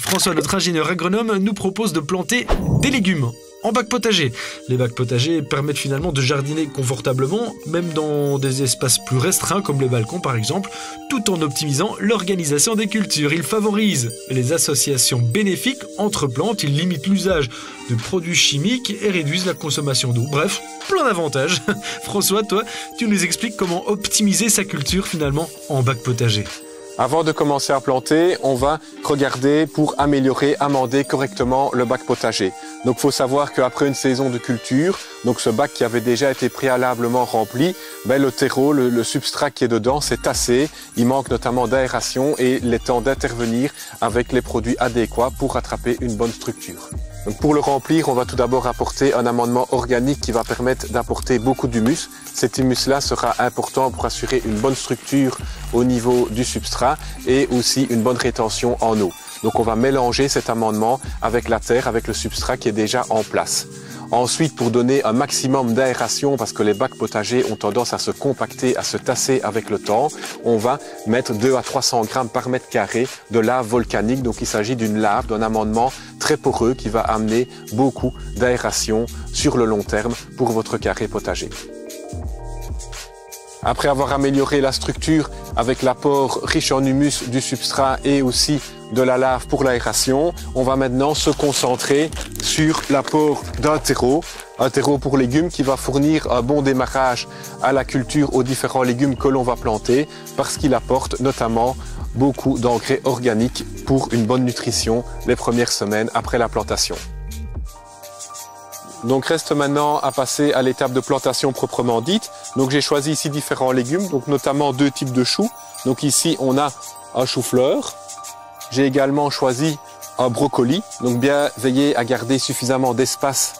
François, notre ingénieur agronome, nous propose de planter des légumes en bac potager. Les bacs potagers permettent finalement de jardiner confortablement, même dans des espaces plus restreints comme les balcons par exemple, tout en optimisant l'organisation des cultures. Ils favorisent les associations bénéfiques entre plantes, ils limitent l'usage de produits chimiques et réduisent la consommation d'eau. Bref, plein d'avantages. François, toi, tu nous expliques comment optimiser sa culture finalement en bac potager. Avant de commencer à planter, on va regarder pour améliorer, amender correctement le bac potager. Donc il faut savoir qu'après une saison de culture, donc ce bac qui avait déjà été préalablement rempli, le terreau, le substrat qui est dedans s'est tassé. Il manque notamment d'aération et il est temps d'intervenir avec les produits adéquats pour attraper une bonne structure. Donc pour le remplir, on va tout d'abord apporter un amendement organique qui va permettre d'apporter beaucoup d'humus. Cet humus-là sera important pour assurer une bonne structure au niveau du substrat et aussi une bonne rétention en eau. Donc on va mélanger cet amendement avec la terre, avec le substrat qui est déjà en place. Ensuite, pour donner un maximum d'aération, parce que les bacs potagers ont tendance à se compacter, à se tasser avec le temps, on va mettre 200 à 300 grammes par mètre carré de lave volcanique. Donc il s'agit d'une lave, d'un amendement très poreux qui va amener beaucoup d'aération sur le long terme pour votre carré potager. Après avoir amélioré la structure avec l'apport riche en humus du substrat et aussi de la lave pour l'aération, on va maintenant se concentrer sur l'apport d'un terreau. Un terreau pour légumes qui va fournir un bon démarrage à la culture aux différents légumes que l'on va planter parce qu'il apporte notamment beaucoup d'engrais organiques pour une bonne nutrition les premières semaines après la plantation. Donc reste maintenant à passer à l'étape de plantation proprement dite. Donc j'ai choisi ici différents légumes, donc notamment 2 types de choux. Donc ici on a un chou-fleur. J'ai également choisi un brocoli. Donc bien veiller à garder suffisamment d'espace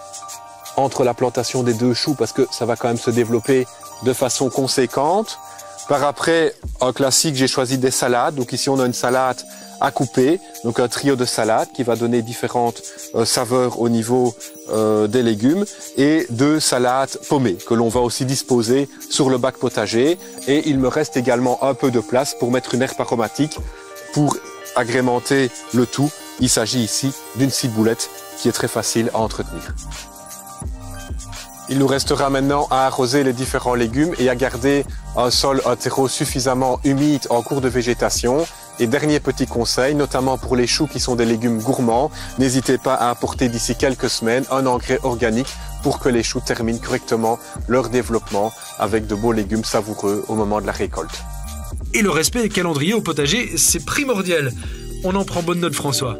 entre la plantation des 2 choux parce que ça va quand même se développer de façon conséquente. Par après, un classique, j'ai choisi des salades. Donc ici on a une salade à couper, donc un trio de salades qui va donner différentes saveurs au niveau des légumes et 2 salades pommées que l'on va aussi disposer sur le bac potager. Et il me reste également un peu de place pour mettre une herbe aromatique pour agrémenter le tout. Il s'agit ici d'une ciboulette qui est très facile à entretenir. Il nous restera maintenant à arroser les différents légumes et à garder un terreau suffisamment humide en cours de végétation. Et dernier petit conseil, notamment pour les choux qui sont des légumes gourmands, n'hésitez pas à apporter d'ici quelques semaines un engrais organique pour que les choux terminent correctement leur développement avec de beaux légumes savoureux au moment de la récolte. Et le respect des calendriers au potager, c'est primordial. On en prend bonne note, François.